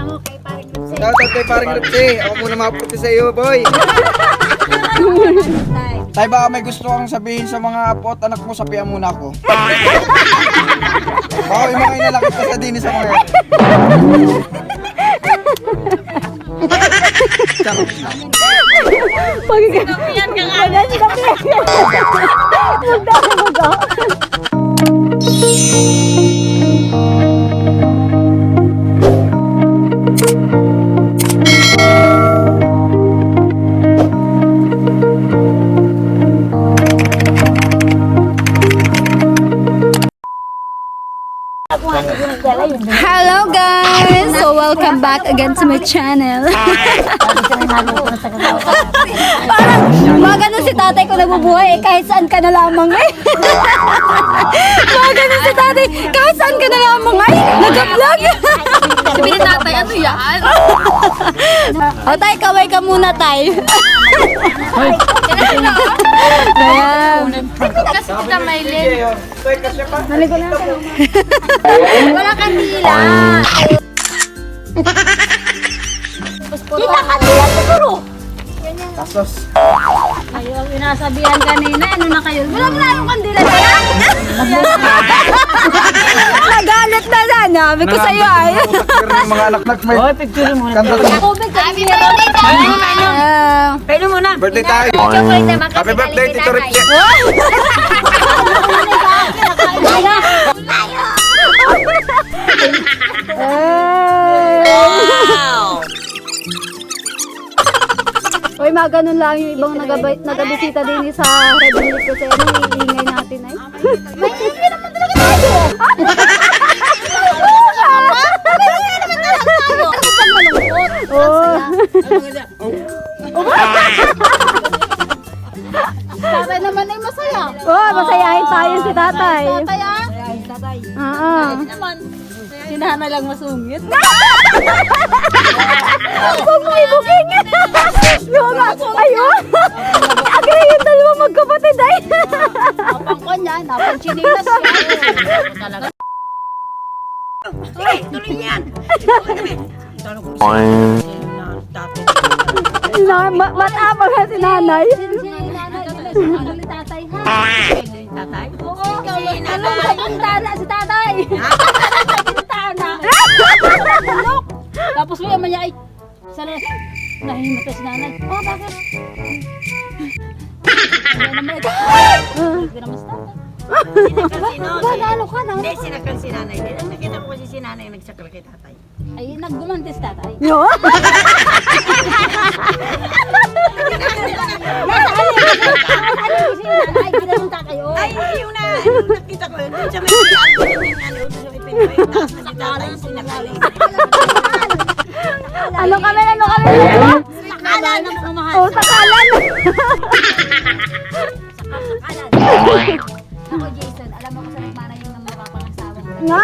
kamo kay paring Lutse. Shoutout kay paring Lutse. Ako muna makaputi sa iyo, boy. Tay, baka may gusto kang sabihin sa mga apo at anak mo, sabihan muna ako. Baka yung mga inalakit ka sa dini sa mga yan. Sinabihan ka nga. Hello guys! So welcome back again to my channel. Parang mga ganun si tatay ko nabubuhay kahit saan ka na lamang eh. Mga ganun si tatay kahit saan ka na lamang ay nag-vlog. Sabi ni tatay, ano yan? O tay, kaway ka muna tay. Kaya, Kasi kita may lin. naligo na ako. Wala kandila. Kita kandila siguro. Tasos. Kayo ang inasabihan kanina, ano na kayo? Wala yung kandila na yan. Nagalit na sana. Sabi ko sa'yo ay. Yung mga anak may picture mo na. kanta to. Tubig kami na. Pwede mo na. Birthday tayo. Chocolate naman kasi Happy birthday, galing Tito kay Ripche. Uy, mga ganun lang yung ibang nagabisita din sa Red Bull kasi ano, iingay natin ay. May hindi naman talaga tayo. May naman talaga tayo. Bakit ang malungkot? Oh. Tatay naman ay masaya. Oh, masayahin tayo si tatay. Tatay ah. Oo. Naman. Si Nana lang masungit. Kung may booking. Yoga. Ayun. Agree yung dalawa magkapatid ay. Napang ko niya, napang chinilas siya. Talaga. Sige, tuloy niyan. Matapang nga si nanay. Ano ni tatay ha? Tatay? Oo, ano ang tana si tatay? Si tana. Look. Tapos may ama niya ay sana nahimatay si nanay. Oh, bakit? Ano naman ito? Hindi naman si tatay. Ano ka na? Hindi, sinakal si nanay. Ang nakita ko kasi si nanay nagsakal kay tatay. Ay, naggumanti si tatay. Yo. Ay, ginanong tatay. Oh. Ay, hindi yun na. Ano, nakita ko yun. Doon sa may siya. Doon sa may pinaway. Taas na si tatay sinakal. Ano kami? Akala na mamahal. Oh, sakalan. Ako, Jason, alam mo ko sa nagmana yung ng mga pangasawa. Nga?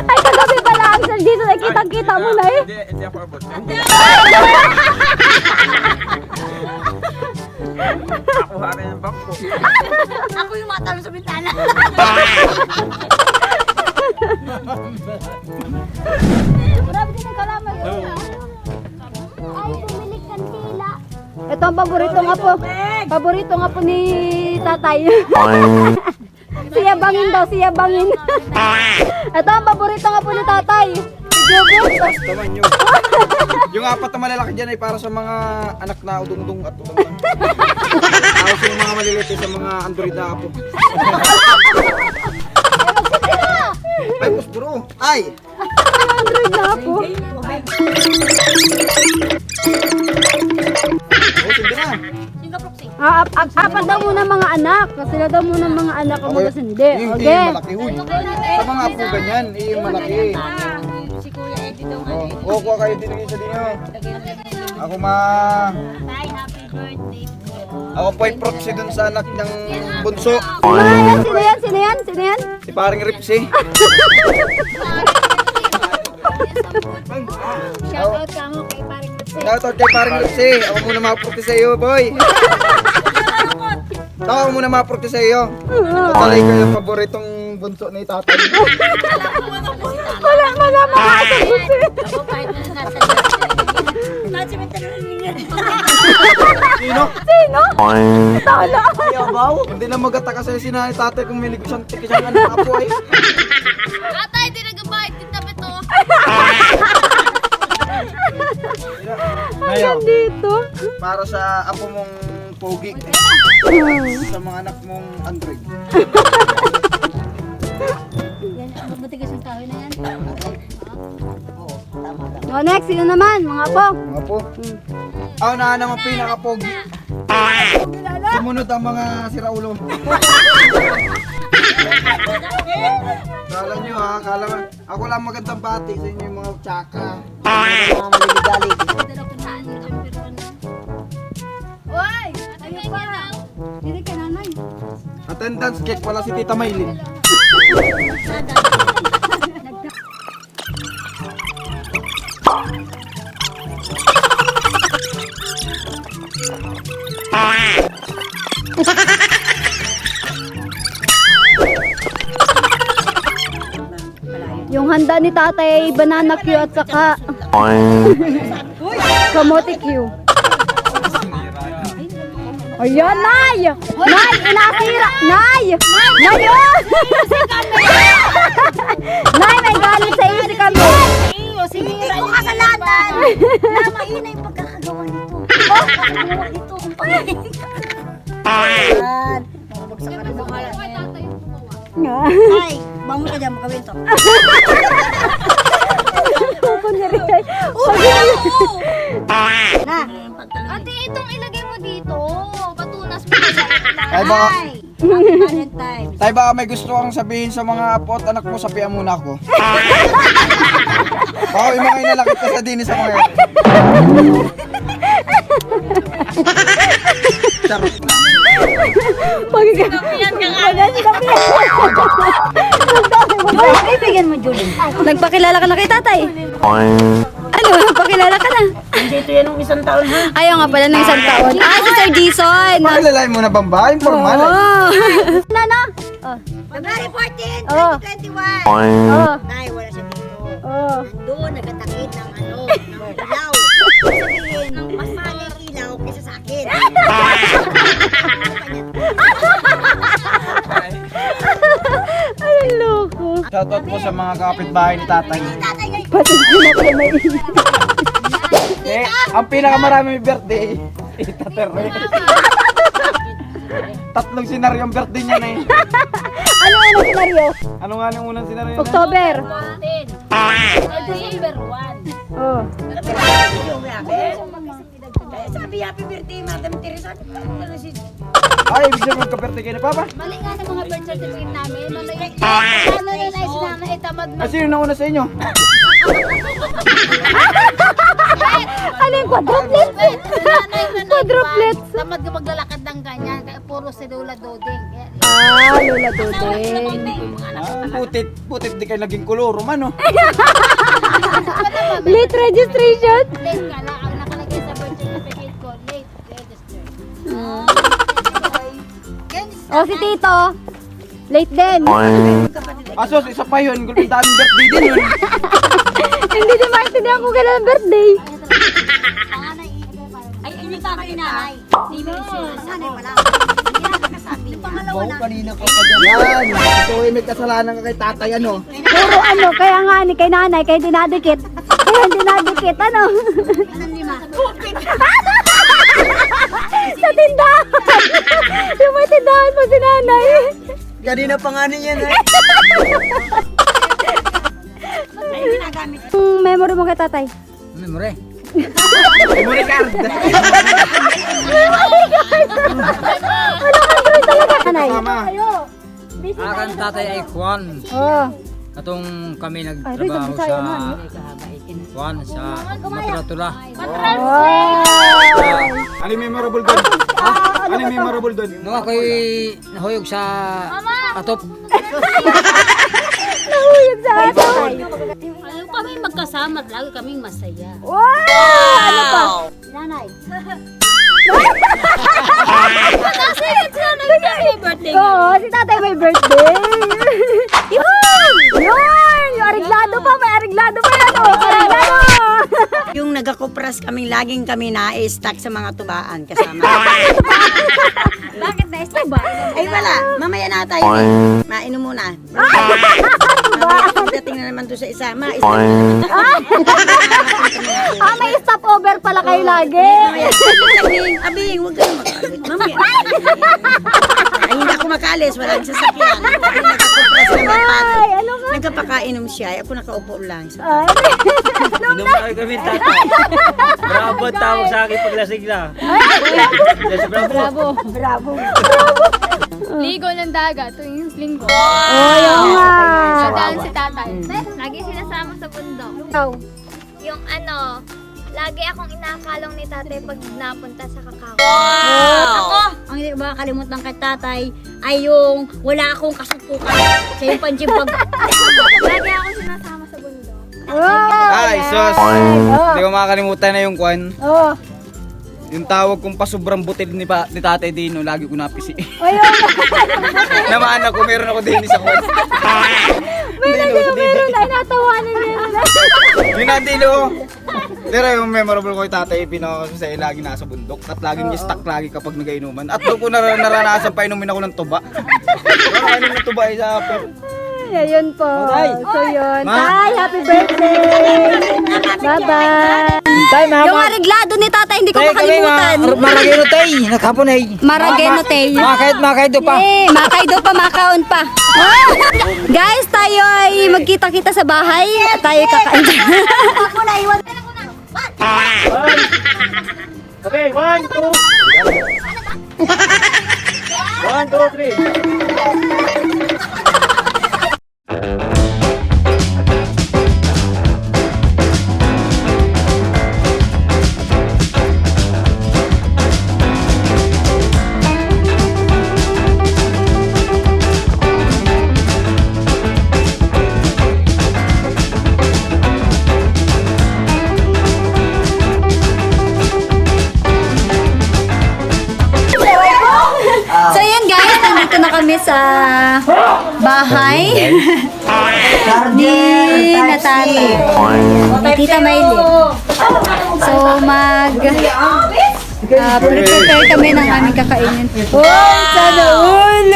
Ay, kagabi pala ang Sir Jason ay kitang-kita mo na eh. Hindi ako abot. Ako harin ng bangko. Ako yung matalo sa bintana. Marami din nagkalamay. Ay, bumili kandila. Ito ang paborito nga po ni tatay. Siya bangin daw, siya bangin. Ito ang paborito nga po ni tatay. Si Jobo. Taman nyo. Yung apat na malalaki dyan ay para sa mga anak na udong-udong at udong-udong. Tapos yung mga maliliit ay sa mga androida po. Ay, mas bro. Ay! Android na po. Oh, sindi na. Apat daw muna mga anak. Sila daw muna mga anak ang mga sindi. Yung Okay. malaki, huy. Sa mga apo ganyan, yung malaki. Si Kuya Eddie daw nga. Oh, kuha kayo din sa dinyo. Ako Tay, happy birthday po. Ako po ay proxy dun sa anak ng bunso. Sino yan? Sino yan? Sino yan? Si paring Ripsy. Shoutout ka mo kay paring Lutse. Shoutout kay paring Ripsy. Ako muna makaputi sa iyo, boy. Tawa mo na maprote sa iyo. Talay ko yung paboritong bunso ni tatay. Wala makasagot eh. Ako kahit na nasa Sino? Sino? Tala. Hindi na magata kasi si nanay tatay kung may negosyan tikisang anak apo ay. Tatay, di nagabahit kita beto. Ngayon, Dito. para sa apo mong pogi. Sa mga anak mong Android. Yan, matigas yung kahoy na yan. O next, sino naman? Mga po. Mga po. Ako na naman pinaka-pogi. Sumunod ang mga siraulo. Kala nyo ha, kala mo. Ako lang magandang bati sa inyo yung mga tsaka. Mga maliligalig. Uy! Ayun pa. Dili ka nanay. Attendance check, wala si Tita Maylin. Yung handa ni tatay ay banana Q at saka kamote Q. Ayan, Nay! Nay, inasira! Nay! Nay, oh! Nay, may galit sa iyo si kami. Hindi ko kasalanan. Na mahina yung pagkakagawa nito. Pagkakagawa nito kung pagkakagawa. Ay, bangon ka dyan, makawin to. Na. Ate, itong ilagay mo dito. Patunas mo na sa Ay baka, Happy Valentine's. tay baka may gusto kang sabihin sa mga apo at anak mo, sabihan muna ako. Baka yung mga inalakit ka sa dinis sa mga yan. Charot na. Bigyan mo, Julie. Nagpakilala ka na kay tatay. Ano? Nagpakilala ka na. Dito yan ng isang taon ha. Ayaw nga pala ng isang taon. Ah, si Sir Jason. Pakilalain mo na bamba, informal. Oh. Nana. Oh. February 14, Oh. 2021. Oh. Nay, wala siya dito. Oh. Doon, nagkatakit ng ng ilaw. Sabihin, mas mahal yung ilaw kaysa sa akin. Ay, loko. Shoutout po sa mga kapitbahay ni tatay. Tatay ngayon. Pati sila may Eh, ang pinakamarami may birthday, Tita Terre. Tatlong senaryo ang birthday niya na eh. Ano ang senaryo? Ano nga yung unang senaryo na? October. December 1. Oh. Sabi, happy birthday, Madam Teresa. Ano si... Ay, ibig sabihin magka-birthday kayo ni Papa? Mali nga ng mga birth certificate namin. Ano na nice na itamad mo. Ah, sino na una sa inyo? Ano yung quadruplets? Quadruplets. Tamad ka maglalakad ng ganyan. Kaya puro si Lola Doding. Ah, Lola Dodeng. Putit di kayo naging koloro man, oh. Late registration. Late ka lang. Ang nakalagay sa birth certificate ko, late registered. Oh, si Tito. Late din. Asos, isa pa yun. Ang daming birthday din yun. Hindi din maintindihan kung kailan ang birthday. Ay, hindi ka kay nanay. Si nanay pala. Hindi na nakasabi. Yung pangalawa na. Kanina pa pa dyan. Ito ay may kasalanan ka kay tatay, ano? Puro ano, kaya nga ni kay nanay, kaya dinadikit. Kaya dinadikit, ano? Anong lima? Sa tindahan. Yung may tindahan mo si nanay. Kanina pa nga niya na. Ay, ginagamit. Ang memory mo kay tatay. Memory. Memory card. Ano Android talaga, nanay? Tama. Akan tatay ay Juan. Oh. Atong kami Ay, nagtrabaho Rizal, Bisaya, sa ano? Juan sa Matratula. Wow. Ano yung memorable doon? Ano yung memorable doon? Nung ako'y nahuyog sa atop, Nahuyog sa ato. Ayaw kami magkasama. Lagi kaming masaya. Wow! Ano pa? Nanay. birthday. Oo, si tatay may birthday. Yun! Yun! Yung ariglado pa, may ariglado pa yan. Oh, ariglado! Yung nagkakupras kaming laging kami na-stack sa mga tubaan kasama. Bakit na-stop ba? Ay wala, mamaya na tayo. Mainom muna. Mamaya pagdating na naman doon sa isa, ma-stack na naman tayo. May stopover pala kayo lagi. Abing, huwag ka na makalit. Mamaya. Ay, hindi ako makalis, walang sasakyan. Nagkakupras naman pagod. Ay, ano ka? Nagkapakainom siya, ako nakaupo lang. Ay, Inom na kami tatay. Bravo tawag sa akin paglasing na. Yes, bravo. bravo. Ligo ng dagat tuwing linggo. Oh, yun nga. Dadaan si tatay. Lagi sinasama sa bundok. Ikaw. Yung lagi akong inakalong ni tatay pag napunta sa kakao. Ako, ang hindi ko makakalimutan kay tatay ay yung wala akong kasutukan. Siya yung panjimbag. Lagi akong sinasama sa bundok. Ay, sus. Hindi ko makakalimutan na yung kwan. Oh. Yung tawag kong pasubrang butil ni Tatay Dino, lagi ko napisi. Ayun. Namaan ako, meron ako din sa kwan. Meron ay natawanan niya na. Yun na, Dino. Pero yung memorable ko yung tatay, pinaka ko sa'yo, lagi nasa bundok. At laging niya stuck lagi kapag nagainuman. At doon ko naranasan pa inumin ako ng tuba. Ano ng tuba ay sa apel. Ayun po. Tay. So yun. Ma. Tay, happy birthday. Bye-bye. Tay, Yung ariglado ni tatay, hindi ko makalimutan. Maragino tay, nakapon ay. Marageno tay. Makahit do pa. Eh, makaido pa, makaon pa. Guys, tayo ay magkita-kita sa bahay. Tayo kakain. Ako na, iwan. Okay, 1, 2. 1, 2, 3. So yun guys, nandito na kami sa bahay ni Natali, ni Tita Maylin. So prepare kami ng aming kakainin. Oh, sana all!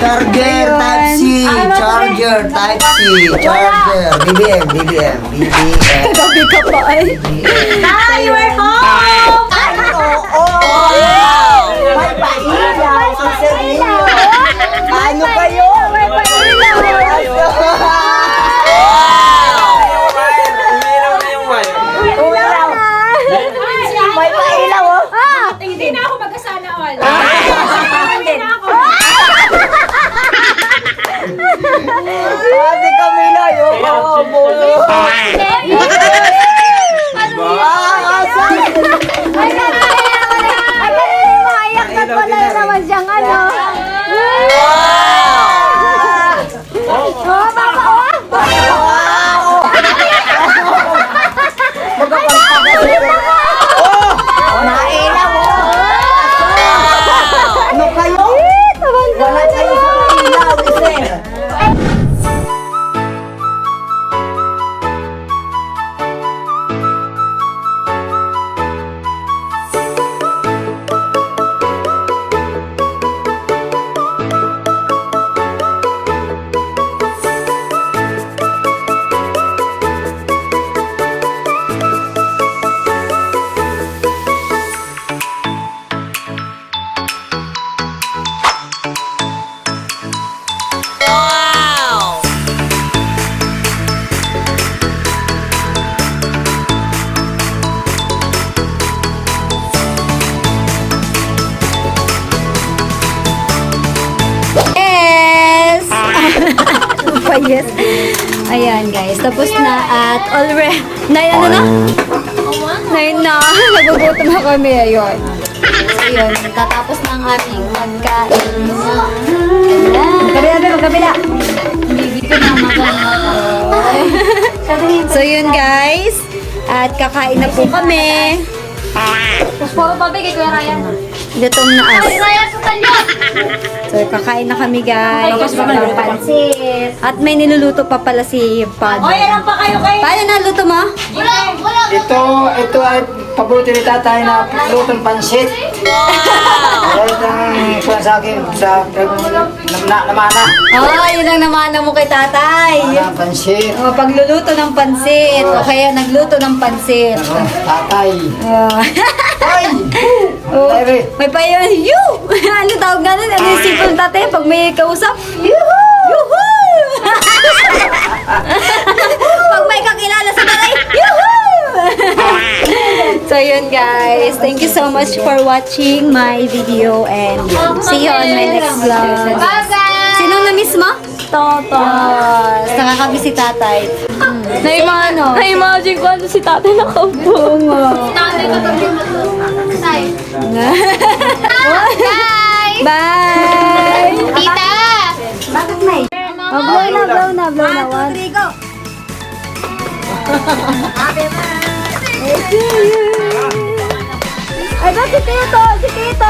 Charger Type C, Charger Type C, Charger, BBM. Gabi ka pa ay. Tay, we're home! May pailaw sa seryo. Ano kayo? May pailaw. May pailaw oh. Hindi na ako magkasala all. Si Camila yung kamulo. Naman siyang ano. Oh, baka Nailaw oh. Ano kayo? Wala kayo sa pailaw, sir. Yes! Yes. Ayan guys, tapos na at already, ano na? 9 na, nagugutom na kami, ayun. So yun, tatapos na ang aming pagkain. Magkabila. Hindi ko na makakakain. So yun guys, at kakain na po kami. Tapos puro pabi kay Kuya Ryan. Gutom na Ay, Raya sa talyo! So, kakain na kami, guys. Ng pansit. At may niluluto pa pala si Father. Oy, alam pa kayo kay... Paano naluto mo? Wala! Ito ay paborito ni tatay na lutong pansit. Wow! Ito ang sa akin sa namana. Oh, yun ang namana mo kay tatay. Pansit. Oh, pagluluto ng pansit. O kaya nagluto ng pansit. Tatay. Oh. Ay! Oh, Tatay. may pa yun. Yoo! Ano tawag nga nun? Ano yung simple tatay pag may kausap? Yoo-hoo! Yoo-hoo! Pag may kakilala sa tatay, yoo-hoo! So yun guys, thank you so much for watching my video and see you on my next vlog. Bye-bye! Sinong na-miss mo? Totos. Nakakamiss si tatay. Na-imagine ko ano si tatay nakaupo. Tatay ka tabi mo to. Tay. Bye! Bye! Tita! Bakit may? Oh, blow na, blow na, blow na. 1, 2, 3, go! Ay, ba si Tito? Si Tito,